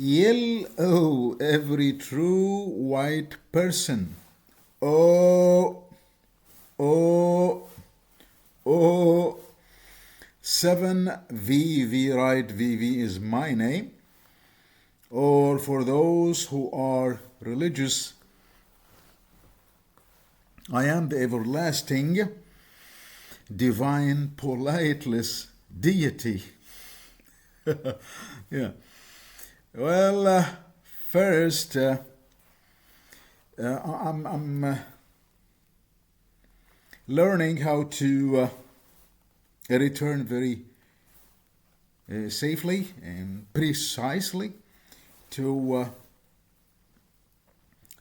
Yell, oh, every true white person. Oh, oh, oh. 7VV, right? VV is my name. Or for those who are religious, I am the everlasting, divine, politeless deity. Yeah. Well, first, I'm learning how to return very safely and precisely to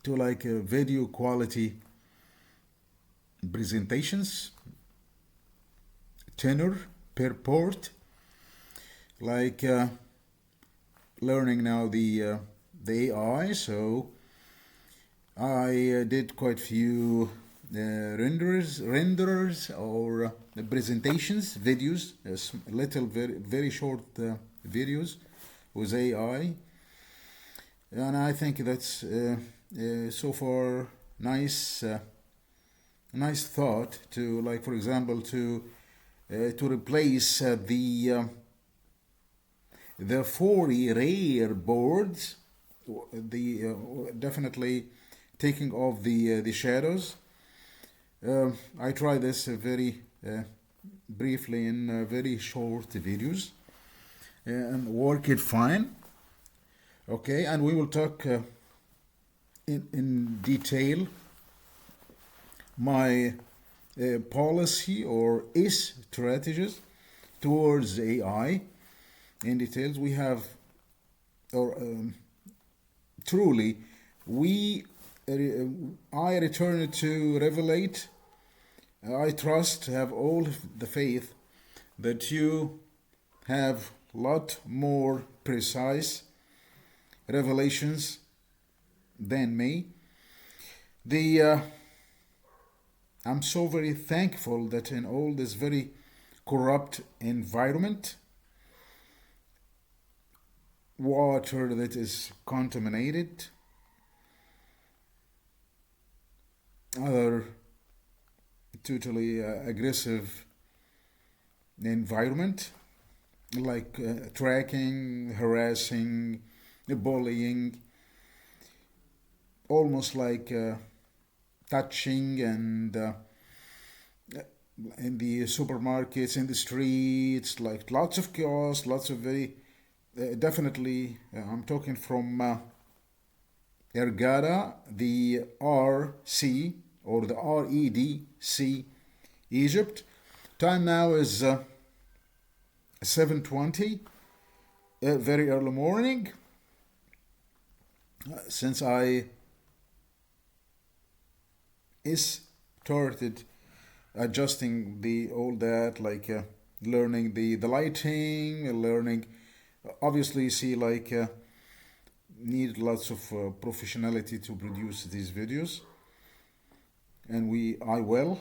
like video quality presentations, tenor, purport, like learning now the AI. So I did quite few renderers or presentations, videos, little very short videos with AI, and I think that's so far nice thought to, like, for example, to replace the 40 rare boards, the definitely taking off the shadows. I try this very briefly in very short videos and work it fine. Okay, and we will talk in detail my policy or strategies towards AI. In details, we have, or truly, I return to revelate. I trust, have all the faith that you have a lot more precise revelations than me. I'm so very thankful that in all this very corrupt environment, water that is contaminated, other totally aggressive environment, like tracking, harassing, bullying, almost like touching, and in the supermarkets, in the streets, like lots of chaos, lots of very definitely, I'm talking from Ergada, the RC or the REDC, Egypt. Time now is 7:20, very early morning. Since I started adjusting all that, like learning the lighting, learning, obviously see like need lots of professionality to produce these videos, and I will.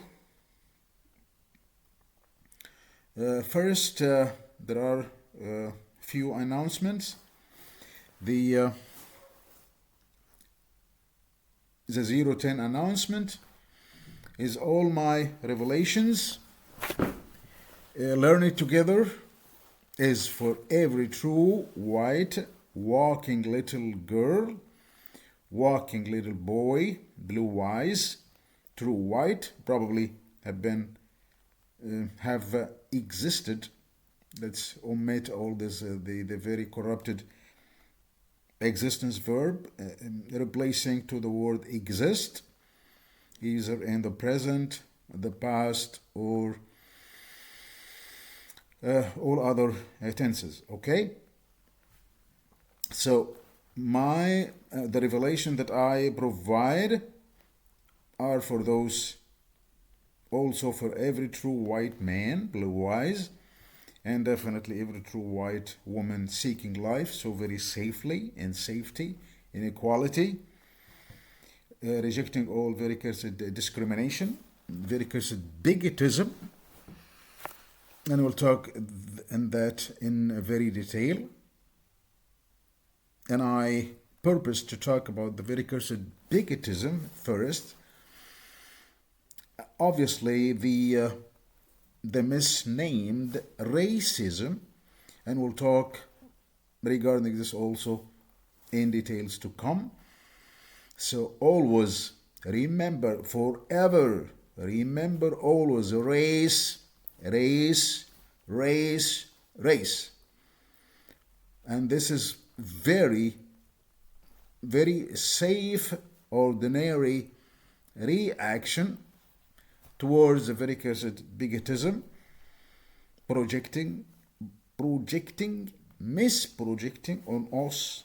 First, there are few announcements. The 010 announcement is all my revelations. Learning together is for every true white walking little girl, walking little boy, blue eyes, true white, probably have been have existed. Let's omit all this the very corrupted existence verb, replacing to the word exist, either in the present, the past, or all other tenses. Okay, so my the revelation that I provide are for those, also for every true white man, blue eyes, and definitely every true white woman seeking life so very safely, in safety, in equality, rejecting all very cursed discrimination, very cursed bigotism, and we'll talk in that in very detail. and I purpose to talk about the very cursed bigotism first. Obviously, the misnamed racism, and we'll talk regarding this also in details to come. So always remember, forever, remember always race, race, race, race. And this is very, very safe, ordinary reaction towards a very cursed bigotism, projecting, misprojecting on us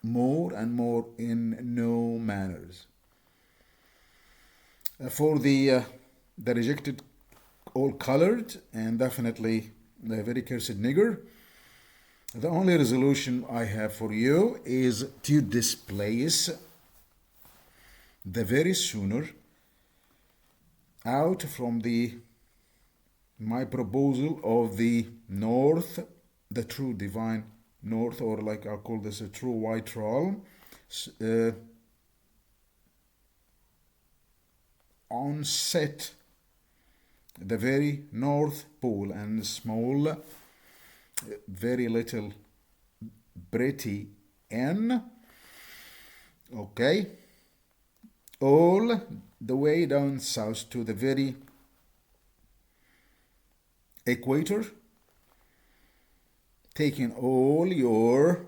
more and more in no manners. For the rejected, all colored, and definitely the very cursed nigger, the only resolution I have for you is to displace the very sooner out from my proposal of the north, the true divine north, or like I call this a true white realm, onset the very north pole and small, very little pretty n, okay, all the way down south to the very equator, taking all your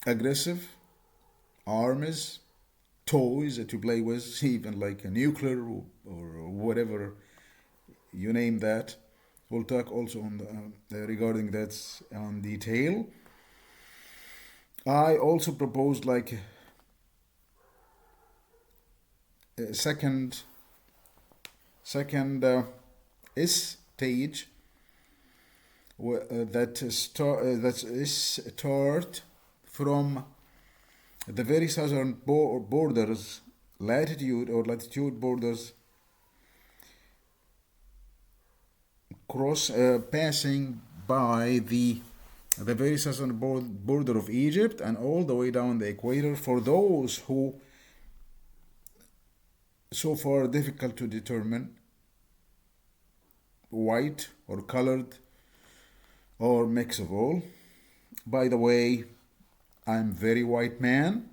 aggressive armies, toys that you play with, even like a nuclear or whatever you name that. We'll talk also on regarding that on detail. I also proposed like a second stage that start from the very southern borders, latitude or latitude borders, passing by the very southern border of Egypt and all the way down the equator, for those who so far difficult to determine, white or colored or mix of all. By the way, I'm very white man,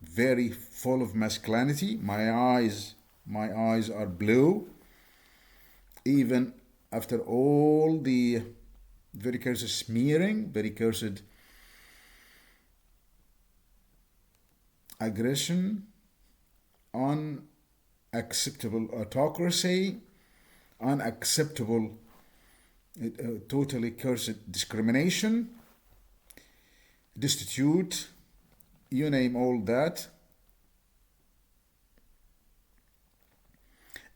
very full of masculinity. My eyes are blue, even after all the very cursed smearing, very cursed aggression, unacceptable autocracy, unacceptable, totally cursed discrimination, destitute, you name all that.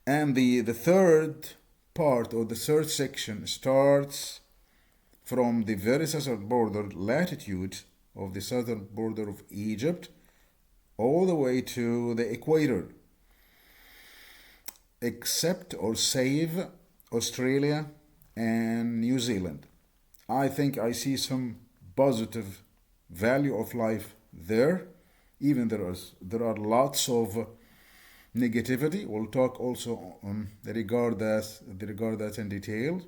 And the third part or the third section starts from the very southern border latitude of the southern border of Egypt all the way to the equator, except or save Australia and New Zealand. I think I see some positive value of life there, even there are lots of negativity. We'll talk also on regard that in detail.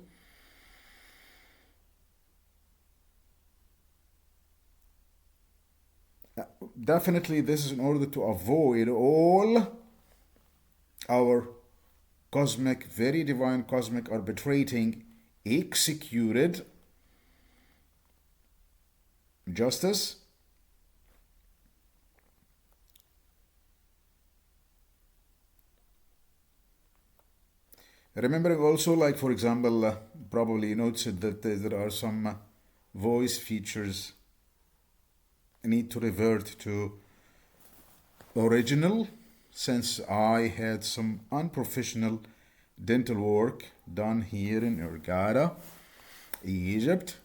Definitely this is in order to avoid all our cosmic, very divine cosmic arbitrating executed justice, remembering also, like for example, probably noticed that there are some voice features need to revert to original, since I had some unprofessional dental work done here in Hurghada, Egypt,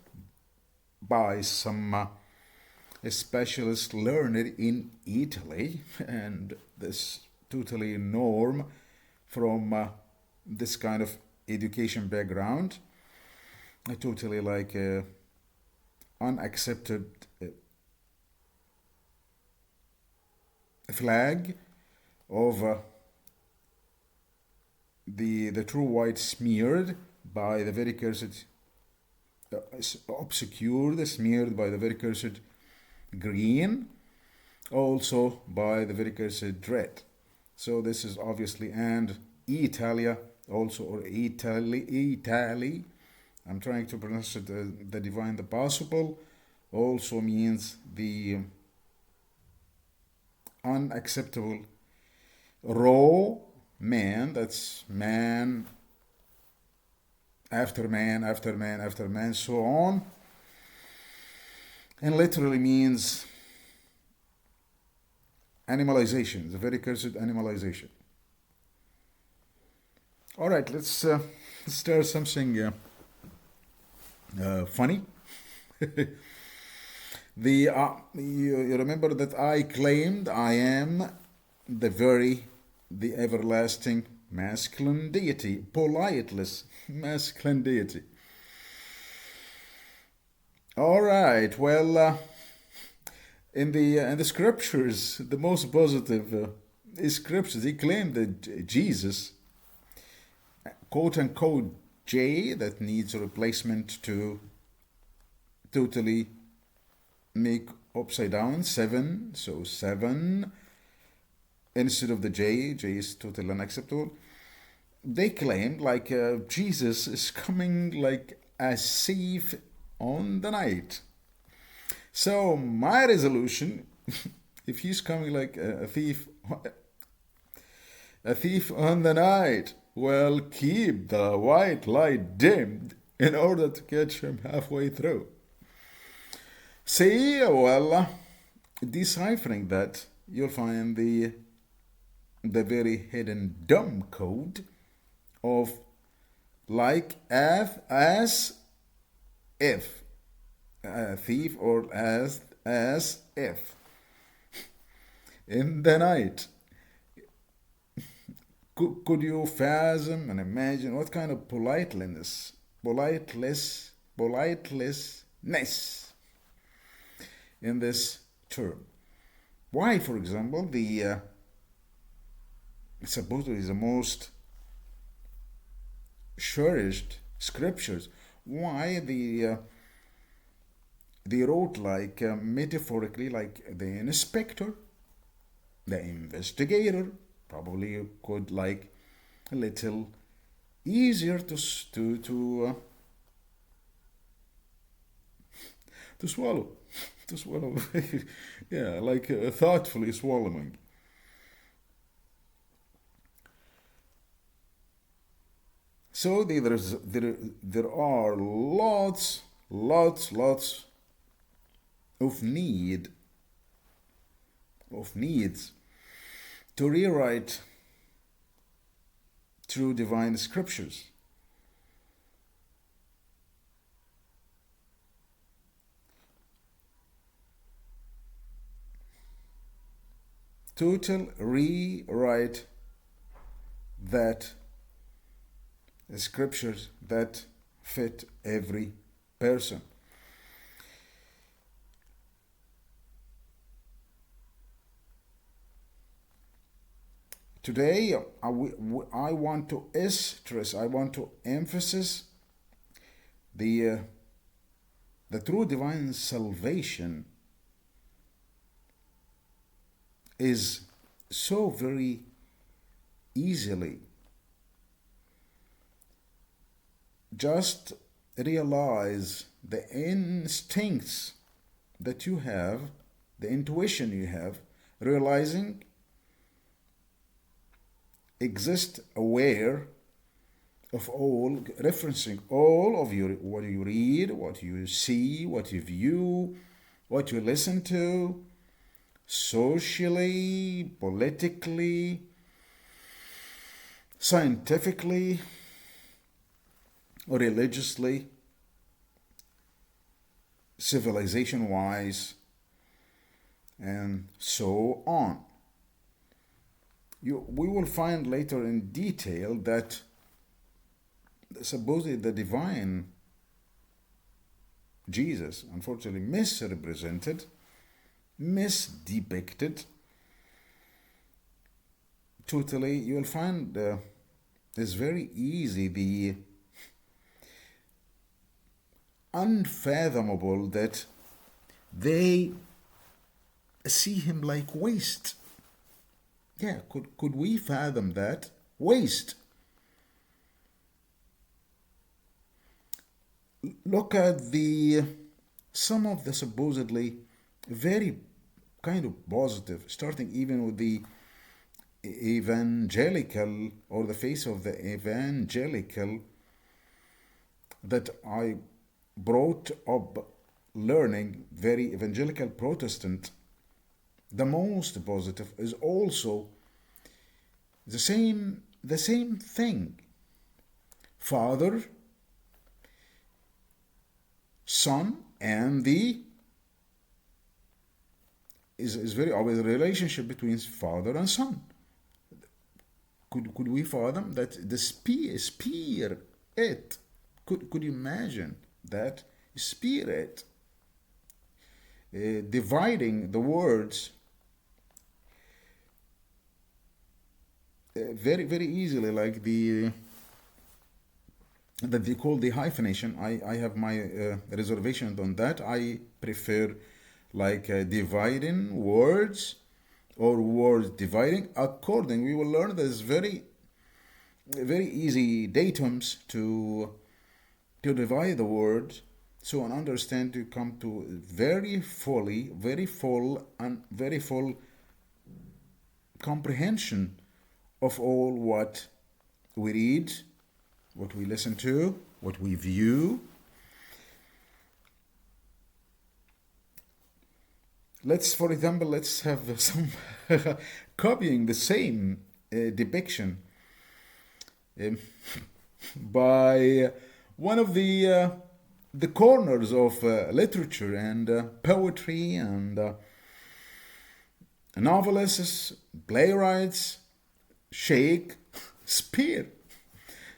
by some specialist learned in Italy, and this totally norm from this kind of education background. totally like unaccepted flag of the true white smeared by the very cursed obscured, smeared by the very cursed green, also by the very cursed red. So this is obviously, and Italia also, or Italy, I'm trying to pronounce it, the divine, the possible, also means the unacceptable raw man, that's man after man after man after man, so on, and literally means animalization, the very cursed animalization. All right, let's start something funny. You remember that I claimed I am the everlasting masculine deity, politeless masculine deity. All right, well, in the scriptures, the most positive scriptures, he claimed that Jesus, quote unquote J, that needs a replacement to totally make upside down 7, so 7 instead of the J is totally unacceptable. They claimed like Jesus is coming like a thief on the night. So my resolution, if he's coming like a thief on the night, well, keep the white light dimmed in order to catch him halfway through. See, well, deciphering that, you'll find the very hidden dumb code of like as if, thief, or as if in the night. Could you fathom and imagine what kind of politeness in this term? Why, for example, the supposedly the most cherished scriptures, why they wrote like metaphorically like the inspector, the investigator, probably you could like a little easier to swallow, yeah, like thoughtfully swallowing. So there are lots of needs to rewrite true divine scriptures. Total rewrite that scriptures that fit every person. Today, I want to stress, I want to emphasize the true divine salvation is so very easily. Just realize the instincts that you have, the intuition you have, realizing, exist aware of all, referencing all of your, what you read, what you see, what you view, what you listen to, socially, politically, scientifically, or religiously, civilization-wise, and so on. We will find later in detail that supposedly the divine Jesus, unfortunately, misrepresented, misdepicted. Totally, you will find it's very easy, the unfathomable that they see him like waste. Yeah, could we fathom that? Waste. Look at the some of the supposedly very kind of positive, starting even with the evangelical, or the face of the evangelical that I brought up learning, very evangelical Protestant. The most positive is also the same thing. Father, Son, and the is very obvious relationship between father and son. Could we fathom that the spirit? Could you imagine that spirit dividing the words very easily, like the that they call the hyphenation? I have my reservations on that. I prefer like dividing words, or words dividing. According, we will learn there's very easy datums to divide the word, so and understand, to come to very full comprehension of all what we read, what we listen to, what we view. For example, let's have some copying the same depiction by one of the corners of literature and poetry and novelists, playwrights, Shakespeare.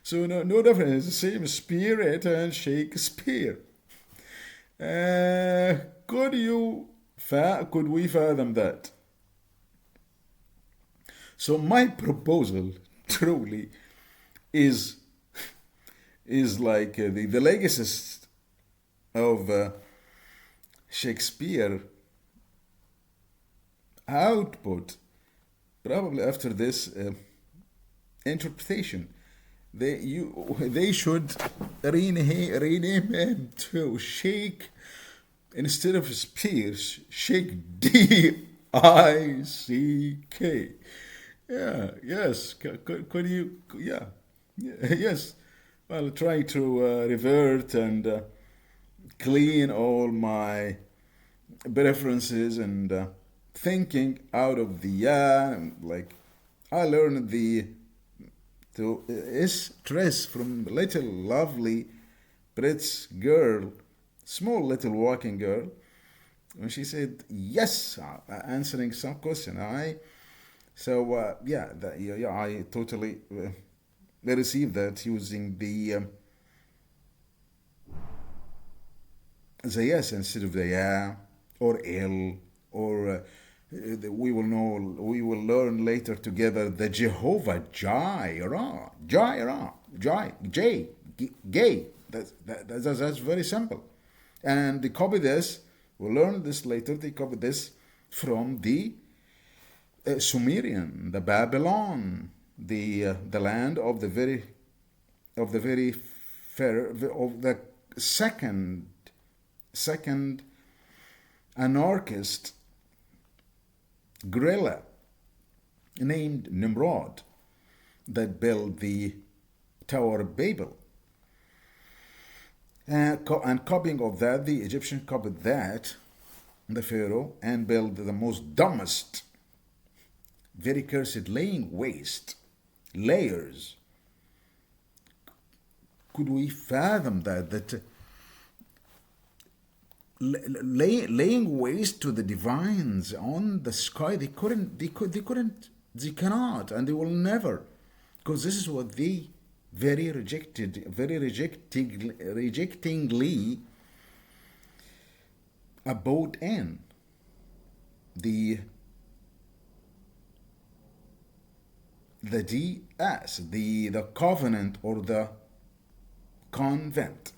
So no difference. It's the same spirit and Shakespeare. Could we fathom that? So my proposal truly is like the legacy of Shakespeare output, probably after this interpretation. They should rename him to Shake, instead of Spears, Shake DICK. Yeah, yes. Could you? Yeah, yes. Well, try to revert and clean all my preferences and thinking out of the like I learned to stress from little lovely Brit's girl, small little walking girl, when she said yes, answering some question. I totally received that, using the yes instead of the yeah or ill, or we will learn later together the Jehovah Jireh, gay. That's very simple. And they copy this. We'll learn this later. They copy this from the Sumerian, the Babylon, the land of the very fair, of the second anarchist guerrilla named Nimrod, that built the Tower of Babel. And copying of that, the Egyptian copied that, the Pharaoh, and built the most dumbest, very cursed, laying waste layers. Could we fathom that laying waste to the divines on the sky? They cannot, and they will never, because this is what they very rejectingly abode in, the DS, the covenant or the convent.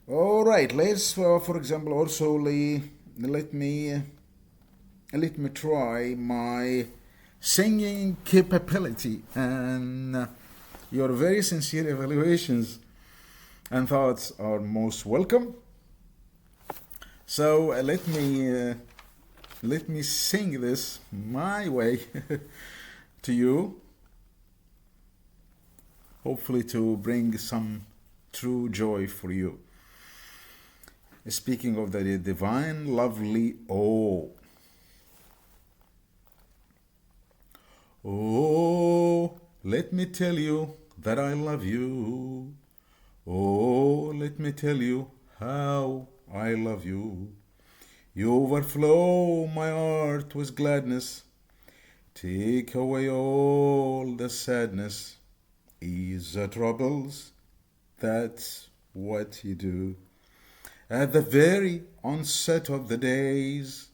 All right, let's for example also let me try my singing capability, and your very sincere evaluations and thoughts are most welcome. So let me sing this my way to you, hopefully to bring some true joy for you. Speaking of the divine, lovely, oh, let me tell you that I love you. Oh, let me tell you how I love you. You overflow my heart with gladness. Take away all the sadness. Ease the troubles. That's what you do. At the very onset of the days,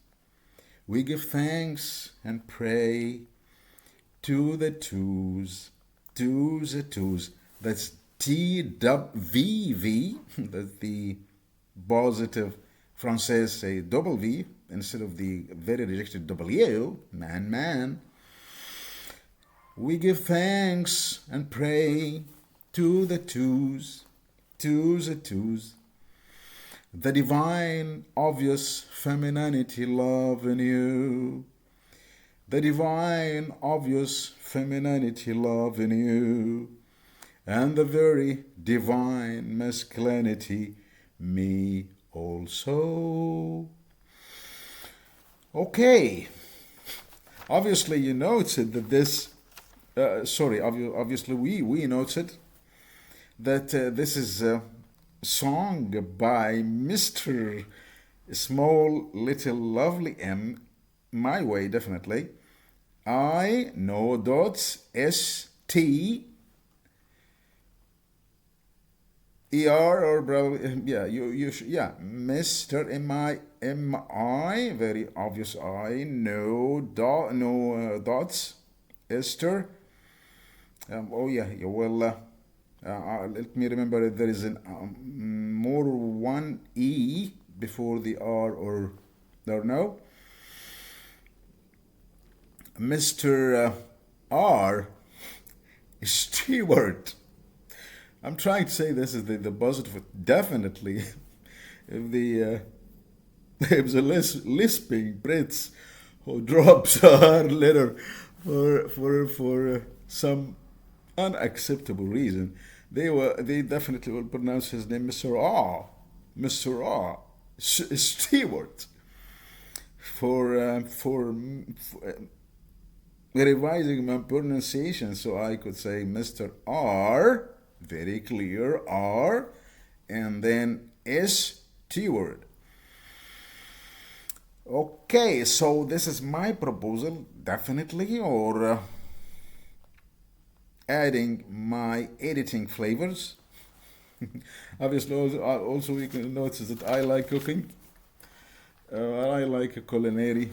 we give thanks and pray to the twos. That's TVV. That's the positive Français say double V instead of the very rejected W. Man. We give thanks and pray to the twos. The divine, obvious femininity love in you. The divine, obvious femininity love in you. And the very divine masculinity, me also. Okay. Obviously, you noted that this, obviously we noted that this is a song by Mr. Small Little Lovely M, my way definitely. I know dots ST ER or probably Mr. MI, very obvious I, no dots, Esther. Let me remember if there is an more one E before the R or no. Mr. R. Stewart. I'm trying to say this is the positive. Definitely, if the lisping Brits who drops R letter for some unacceptable reason, they definitely will pronounce his name Mr. R. Stewart. For revising my pronunciation, so I could say Mr. R. Very clear, R, and then Stewart. Okay, so this is my proposal, definitely, or adding my editing flavors. Obviously, also you can notice that I like cooking. I like culinary